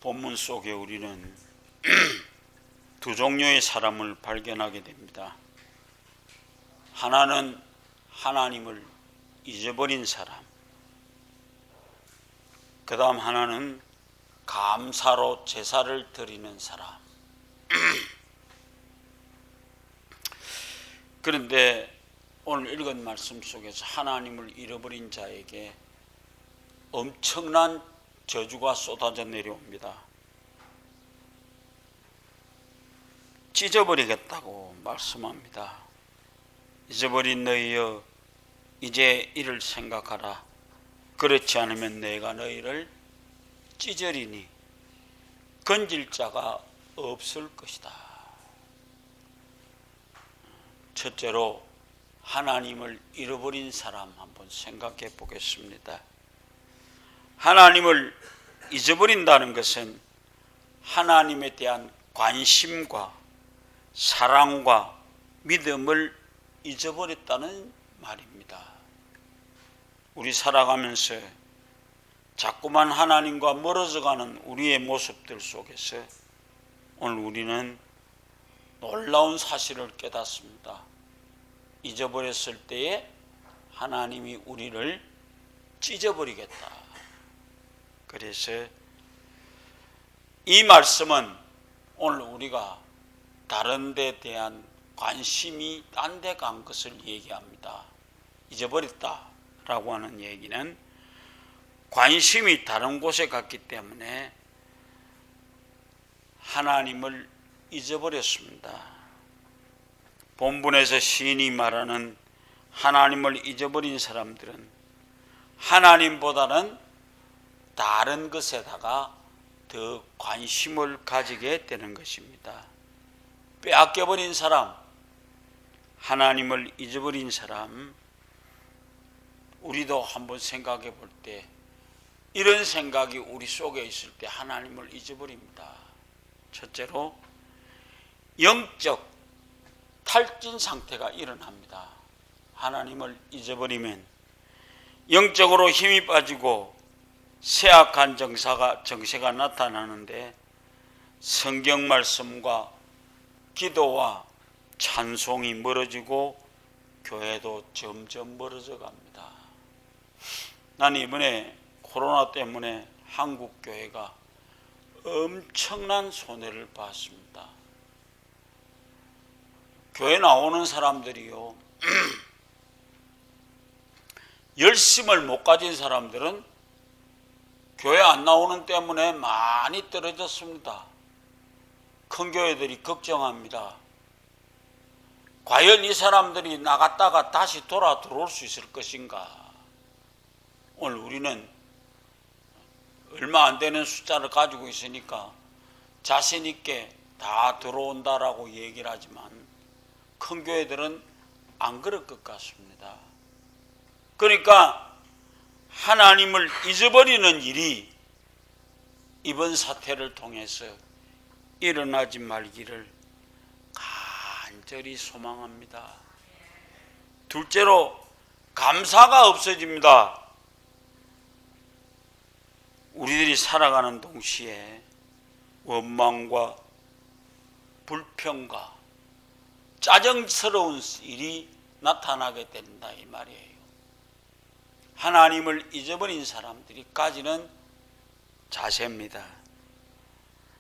본문 속에 우리는 두 종류의 사람을 발견하게 됩니다. 하나는 하나님을 잊어버린 사람, 그 다음 하나는 감사로 제사를 드리는 사람. 그런데 오늘 읽은 말씀 속에서 하나님을 잃어버린 자에게 엄청난 저주가 쏟아져 내려옵니다. 찢어버리겠다고 말씀합니다. 잊어버린 너희여, 이제 이를 생각하라. 그렇지 않으면 내가 너희를 찢으리니 건질 자가 없을 것이다. 첫째로 하나님을 잃어버린 사람 한번 생각해 보겠습니다. 하나님을 잊어버린다는 것은 하나님에 대한 관심과 사랑과 믿음을 잊어버렸다는 말입니다. 우리 살아가면서 자꾸만 하나님과 멀어져가는 우리의 모습들 속에서 오늘 우리는 놀라운 사실을 깨닫습니다. 잊어버렸을 때에 하나님이 우리를 찢어버리겠다. 그래서 이 말씀은 오늘 우리가 다른 데 대한 관심이 딴 데 간 것을 얘기합니다. 잊어버렸다라고 하는 얘기는 관심이 다른 곳에 갔기 때문에 하나님을 잊어버렸습니다. 본문에서 시인이 말하는 하나님을 잊어버린 사람들은 하나님보다는 다른 것에다가 더 관심을 가지게 되는 것입니다. 빼앗겨버린 사람, 하나님을 잊어버린 사람, 우리도 한번 생각해 볼 때 이런 생각이 우리 속에 있을 때 하나님을 잊어버립니다. 첫째로 영적 탈진 상태가 일어납니다. 하나님을 잊어버리면 영적으로 힘이 빠지고 쇠약한 정세가 나타나는데 성경 말씀과 기도와 찬송이 멀어지고 교회도 점점 멀어져 갑니다. 나는 이번에 코로나 때문에 한국 교회가 엄청난 손해를 봤습니다. 교회 나오는 사람들이요, 열심을 못 가진 사람들은 교회 안 나오는 때문에 많이 떨어졌습니다. 큰 교회들이 걱정합니다. 과연 이 사람들이 나갔다가 다시 들어올 수 있을 것인가? 오늘 우리는 얼마 안 되는 숫자를 가지고 있으니까 자신 있게 다 들어온다라고 얘기를 하지만 큰 교회들은 안 그럴 것 같습니다. 그러니까 하나님을 잊어버리는 일이 이번 사태를 통해서 일어나지 말기를 간절히 소망합니다. 둘째로 감사가 없어집니다. 우리들이 살아가는 동시에 원망과 불평과 짜증스러운 일이 나타나게 된다 이 말이에요. 하나님을 잊어버린 사람들이 가지는 자세입니다.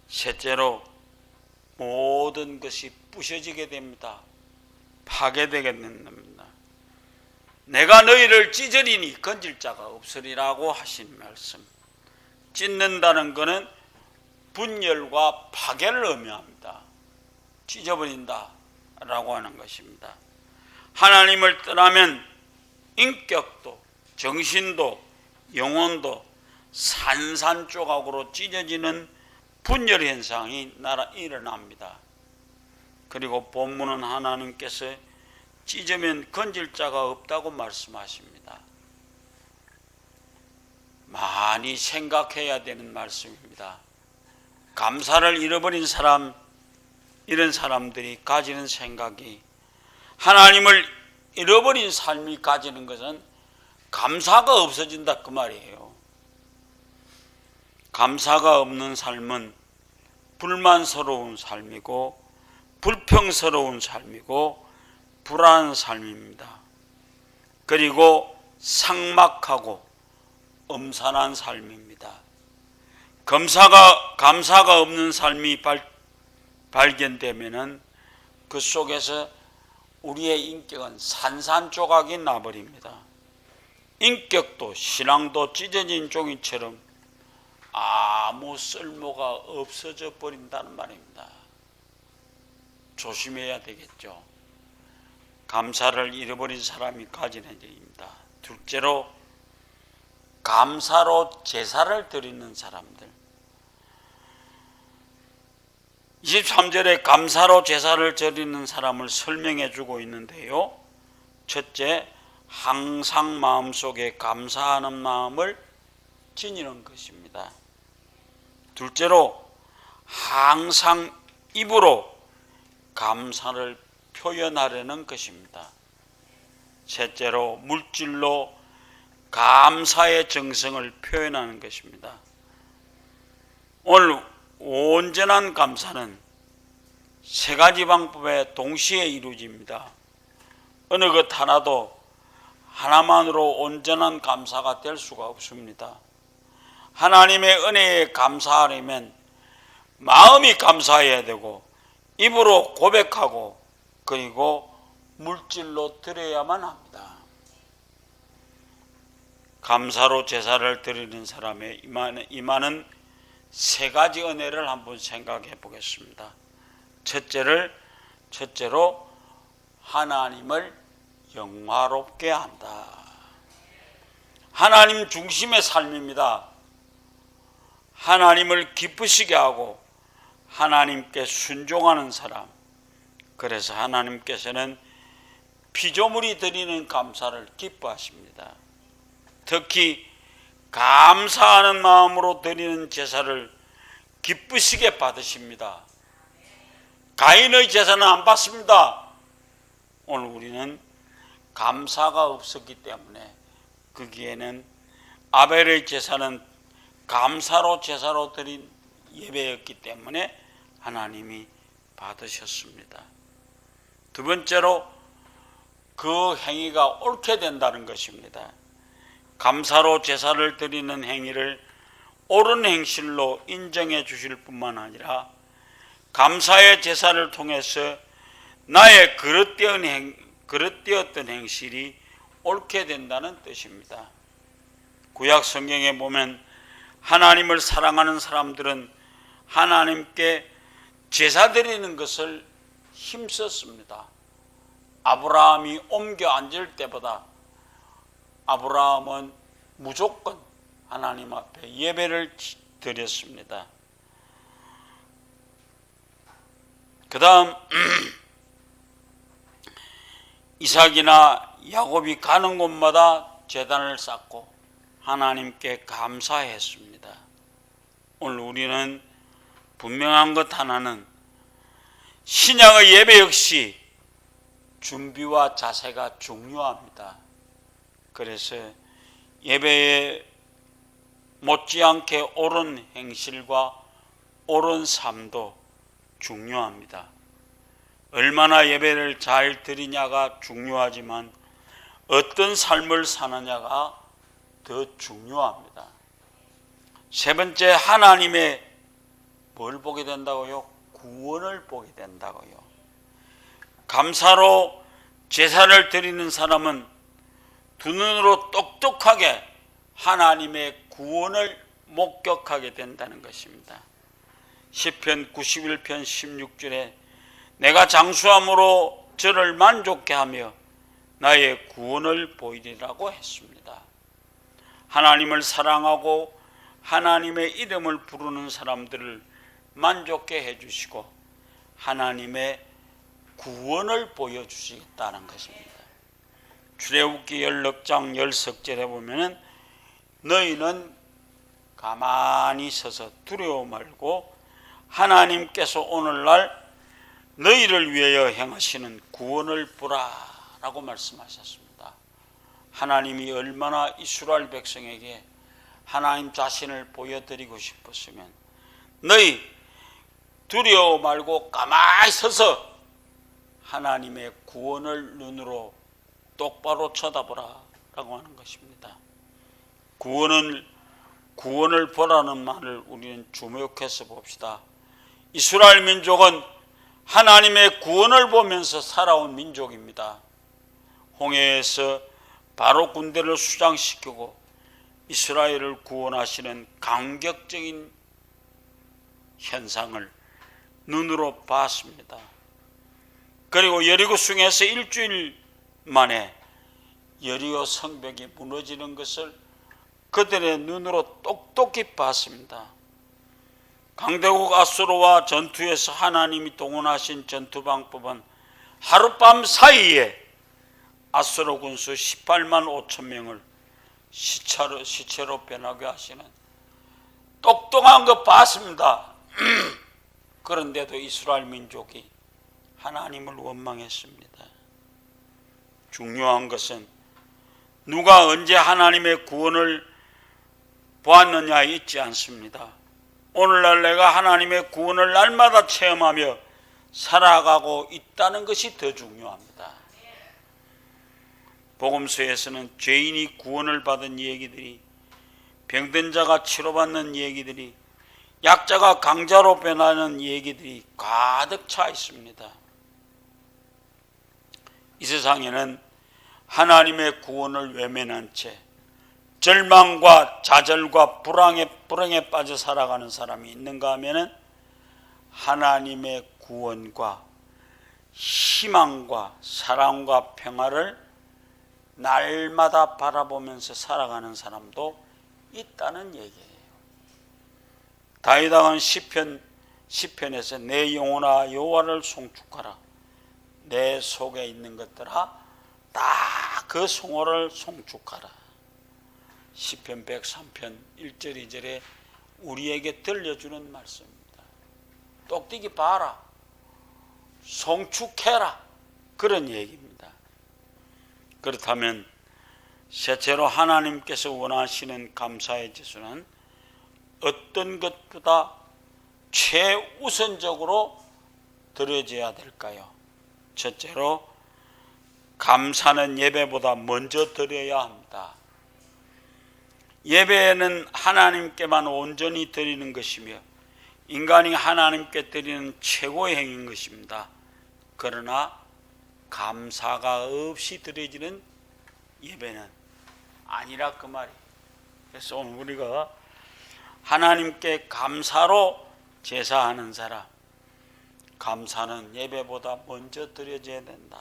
셋째로 모든 것이 부셔지게 됩니다. 파괴되게 됩니다. 내가 너희를 찢으리니 건질 자가 없으리라고 하신 말씀. 찢는다는 것은 분열과 파괴를 의미합니다. 찢어버린다 라고 하는 것입니다. 하나님을 떠나면 인격도 정신도 영혼도 산산조각으로 찢어지는 분열 현상이 일어납니다. 그리고 본문은 하나님께서 찢으면 건질 자가 없다고 말씀하십니다. 많이 생각해야 되는 말씀입니다. 감사를 잃어버린 사람, 이런 사람들이 가지는 생각이, 하나님을 잃어버린 삶이 가지는 것은 감사가 없어진다 그 말이에요. 감사가 없는 삶은 불만스러운 삶이고 불평스러운 삶이고 불안한 삶입니다. 그리고 삭막하고 엄산한 삶입니다. 감사가 없는 삶이 발견되면은 그 속에서 우리의 인격은 산산조각이 나버립니다. 인격도 신앙도 찢어진 종이처럼 아무 쓸모가 없어져 버린다는 말입니다. 조심해야 되겠죠. 감사를 잃어버린 사람이 가지는 일입니다. 둘째로 감사로 제사를 드리는 사람들. 23절에 감사로 제사를 드리는 사람을 설명해 주고 있는데요. 첫째, 항상 마음속에 감사하는 마음을 지니는 것입니다. 둘째로 항상 입으로 감사를 표현하려는 것입니다. 셋째로 물질로 감사의 정성을 표현하는 것입니다. 오늘 온전한 감사는 세 가지 방법에 동시에 이루어집니다. 어느 것 하나도 하나만으로 온전한 감사가 될 수가 없습니다. 하나님의 은혜에 감사하려면 마음이 감사해야 되고 입으로 고백하고 그리고 물질로 드려야만 합니다. 감사로 제사를 드리는 사람의 임하는 세 가지 은혜를 한번 생각해 보겠습니다. 첫째로 하나님을 영화롭게 한다. 하나님 중심의 삶입니다. 하나님을 기쁘시게 하고 하나님께 순종하는 사람. 그래서 하나님께서는 피조물이 드리는 감사를 기뻐하십니다. 특히 감사하는 마음으로 드리는 제사를 기쁘시게 받으십니다. 가인의 제사는 안 받습니다. 오늘 우리는 감사가 없었기 때문에 거기에는 아벨의 제사는 감사로 제사로 드린 예배였기 때문에 하나님이 받으셨습니다. 두 번째로 그 행위가 옳게 된다는 것입니다. 감사로 제사를 드리는 행위를 옳은 행실로 인정해 주실 뿐만 아니라 감사의 제사를 통해서 나의 그릇되었던 행실이 옳게 된다는 뜻입니다. 구약 성경에 보면 하나님을 사랑하는 사람들은 하나님께 제사 드리는 것을 힘썼습니다. 아브라함이 옮겨 앉을 때보다 아브라함은 무조건 하나님 앞에 예배를 드렸습니다. 그 다음 이삭이나 야곱이 가는 곳마다 제단을 쌓고 하나님께 감사했습니다. 오늘 우리는 분명한 것 하나는 신약의 예배 역시 준비와 자세가 중요합니다. 그래서 예배에 못지않게 옳은 행실과 옳은 삶도 중요합니다. 얼마나 예배를 잘 드리냐가 중요하지만 어떤 삶을 사느냐가 더 중요합니다. 세 번째, 하나님의 뭘 보게 된다고요? 구원을 보게 된다고요. 감사로 제사를 드리는 사람은 두 눈으로 똑똑하게 하나님의 구원을 목격하게 된다는 것입니다. 시편 91편 16절에 내가 장수함으로 저를 만족케 하며 나의 구원을 보이리라고 했습니다. 하나님을 사랑하고 하나님의 이름을 부르는 사람들을 만족케 해주시고 하나님의 구원을 보여주시겠다는 것입니다. 출애굽기 16장 10석절에 보면은 너희는 가만히 서서 두려워 말고 하나님께서 오늘날 너희를 위하여 행하시는 구원을 보라 라고 말씀하셨습니다. 하나님이 얼마나 이스라엘 백성에게 하나님 자신을 보여드리고 싶었으면 너희 두려워 말고 가만히 서서 하나님의 구원을 눈으로 똑바로 쳐다보라 라고 하는 것입니다. 구원을 보라는 말을 우리는 주목해서 봅시다. 이스라엘 민족은 하나님의 구원을 보면서 살아온 민족입니다. 홍해에서 바로 군대를 수장시키고 이스라엘을 구원하시는 감격적인 현상을 눈으로 봤습니다. 그리고 여리고 숭에서 일주일 만에 여리고 성벽이 무너지는 것을 그들의 눈으로 똑똑히 봤습니다. 강대국 아수르와 전투에서 하나님이 동원하신 전투 방법은 하룻밤 사이에 아수르 군수 18만 5천 명을 시체로 변하게 하시는 똑똑한 거 봤습니다. 그런데도 이스라엘 민족이 하나님을 원망했습니다. 중요한 것은 누가 언제 하나님의 구원을 보았느냐에 있지 않습니다. 오늘날 내가 하나님의 구원을 날마다 체험하며 살아가고 있다는 것이 더 중요합니다. 복음서에서는 죄인이 구원을 받은 얘기들이, 병든 자가 치료받는 얘기들이, 약자가 강자로 변하는 얘기들이 가득 차 있습니다. 이 세상에는 하나님의 구원을 외면한 채 절망과 좌절과 불행에 빠져 살아가는 사람이 있는가 하면은 하나님의 구원과 희망과 사랑과 평화를 날마다 바라보면서 살아가는 사람도 있다는 얘기예요. 다윗 왕은 시편에서 내 영혼아 여호와를 송축하라. 내 속에 있는 것들아 다 그 성호를 송축하라. 시편 103편 1절 2절에 우리에게 들려주는 말씀입니다. 똑똑히 봐라. 송축해라. 그런 얘기입니다. 그렇다면 셋째로 하나님께서 원하시는 감사의 지수는 어떤 것보다 최우선적으로 드려져야 될까요? 첫째로 감사는 예배보다 먼저 드려야 합니다. 예배는 하나님께만 온전히 드리는 것이며 인간이 하나님께 드리는 최고의 행위인 것입니다. 그러나 감사가 없이 드려지는 예배는 아니라 그 말이에요. 그래서 오늘 우리가 하나님께 감사로 제사하는 사람, 감사는 예배보다 먼저 드려져야 된다.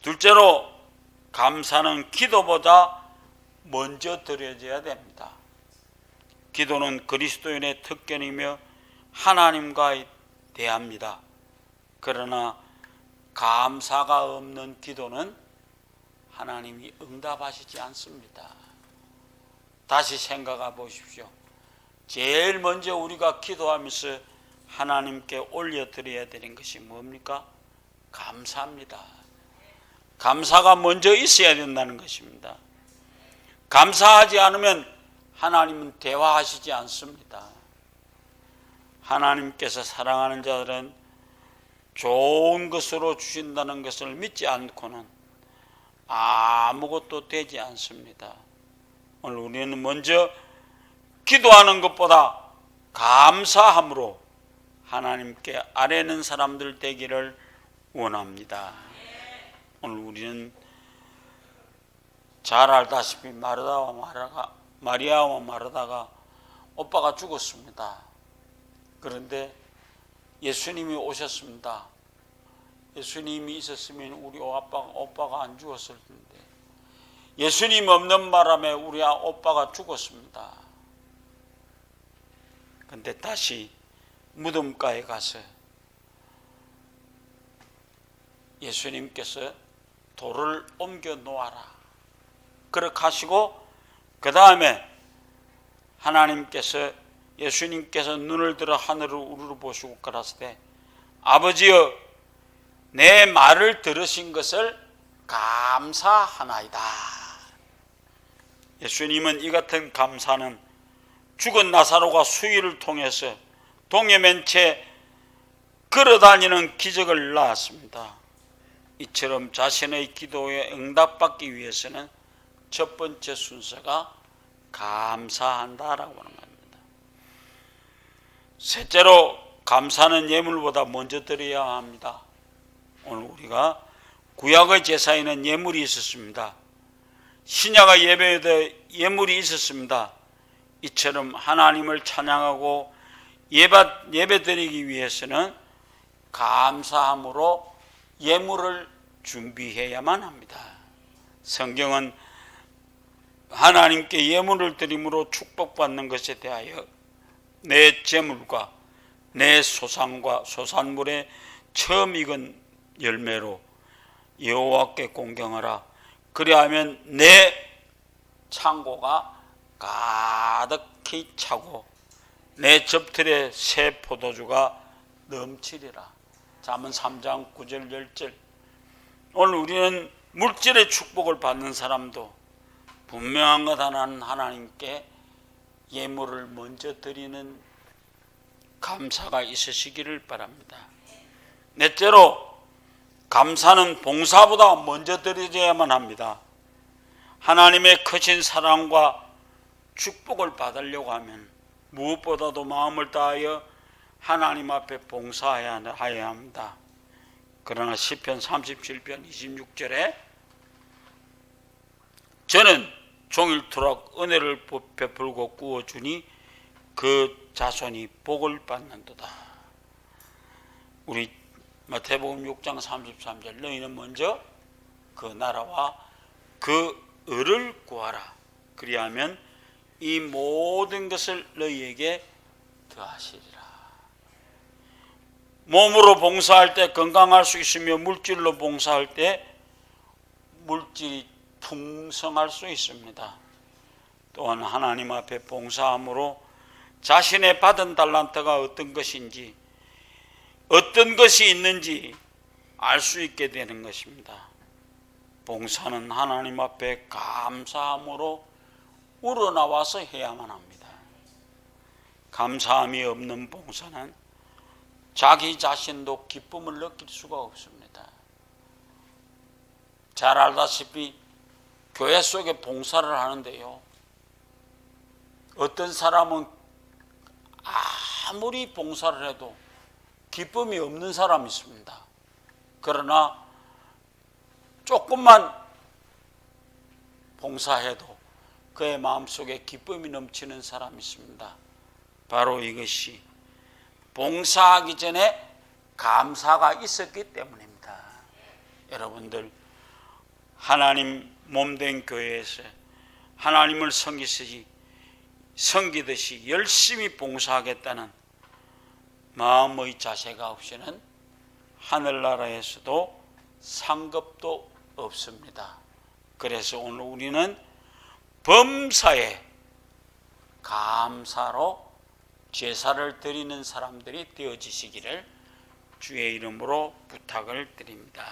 둘째로 감사는 기도보다 먼저 드려져야 됩니다. 기도는 그리스도인의 특권이며 하나님과 대합니다. 그러나 감사가 없는 기도는 하나님이 응답하시지 않습니다. 다시 생각해 보십시오. 제일 먼저 우리가 기도하면서 하나님께 올려드려야 되는 것이 뭡니까? 감사입니다. 감사가 먼저 있어야 된다는 것입니다. 감사하지 않으면 하나님은 대화하시지 않습니다. 하나님께서 사랑하는 자들은 좋은 것으로 주신다는 것을 믿지 않고는 아무것도 되지 않습니다. 오늘 우리는 먼저 기도하는 것보다 감사함으로 하나님께 아뢰는 사람들 되기를 원합니다. 오늘 우리는 잘 알다시피 마리아와 마르다가 오빠가 죽었습니다. 그런데 예수님이 오셨습니다. 예수님이 있었으면 우리 오빠가 안 죽었을 텐데 예수님 없는 바람에 우리 오빠가 죽었습니다. 그런데 다시 무덤가에 가서 예수님께서 돌을 옮겨 놓아라 그렇게 하시고 그 다음에 하나님께서 예수님께서 눈을 들어 하늘을 우러러보시고 가라사대 때 아버지여 내 말을 들으신 것을 감사하나이다. 예수님은 이 같은 감사는 죽은 나사로가 수위를 통해서 동에 맨 채 걸어다니는 기적을 낳았습니다. 이처럼 자신의 기도에 응답받기 위해서는 첫 번째 순서가 감사한다라고 하는 겁니다. 셋째로 감사는 예물보다 먼저 드려야 합니다. 오늘 우리가 구약의 제사에는 예물이 있었습니다. 신약의 예배에도 예물이 있었습니다. 이처럼 하나님을 찬양하고 예배드리기 위해서는 감사함으로 예물을 준비해야만 합니다. 성경은 하나님께 예물을 드림으로 축복받는 것에 대하여 내 재물과 내 소산과 소산물의 처음 익은 열매로 여호와께 공경하라. 그리하면 내 창고가 가득히 차고 내 접틀에 새 포도주가 넘치리라. 잠언 3장 9절 10절. 오늘 우리는 물질의 축복을 받는 사람도 분명한 것 하나는 하나님께 예물을 먼저 드리는 감사가 있으시기를 바랍니다. 넷째로 감사는 봉사보다 먼저 드려야만 합니다. 하나님의 크신 사랑과 축복을 받으려고 하면 무엇보다도 마음을 다하여 하나님 앞에 봉사해야 합니다. 그러나 시편 37편 26절에 저는 종일토록 은혜를 베풀고 구워주니 그 자손이 복을 받는도다. 우리 마태복음 6장 33절 너희는 먼저 그 나라와 그 의를 구하라. 그리하면 이 모든 것을 너희에게 더하시리라. 몸으로 봉사할 때 건강할 수 있으며 물질로 봉사할 때 물질이 풍성할 수 있습니다. 또한 하나님 앞에 봉사함으로 자신의 받은 달란트가 어떤 것인지 어떤 것이 있는지 알 수 있게 되는 것입니다. 봉사는 하나님 앞에 감사함으로 우러나와서 해야만 합니다. 감사함이 없는 봉사는 자기 자신도 기쁨을 느낄 수가 없습니다. 잘 알다시피 교회 속에 봉사를 하는데요, 어떤 사람은 아무리 봉사를 해도 기쁨이 없는 사람이 있습니다. 그러나 조금만 봉사해도 그의 마음속에 기쁨이 넘치는 사람이 있습니다. 바로 이것이 봉사하기 전에 감사가 있었기 때문입니다. 여러분들 하나님 몸된 교회에서 하나님을 섬기듯이 열심히 봉사하겠다는 마음의 자세가 없이는 하늘나라에서도 상급도 없습니다. 그래서 오늘 우리는 범사에 감사로 제사를 드리는 사람들이 되어지시기를 주의 이름으로 부탁을 드립니다.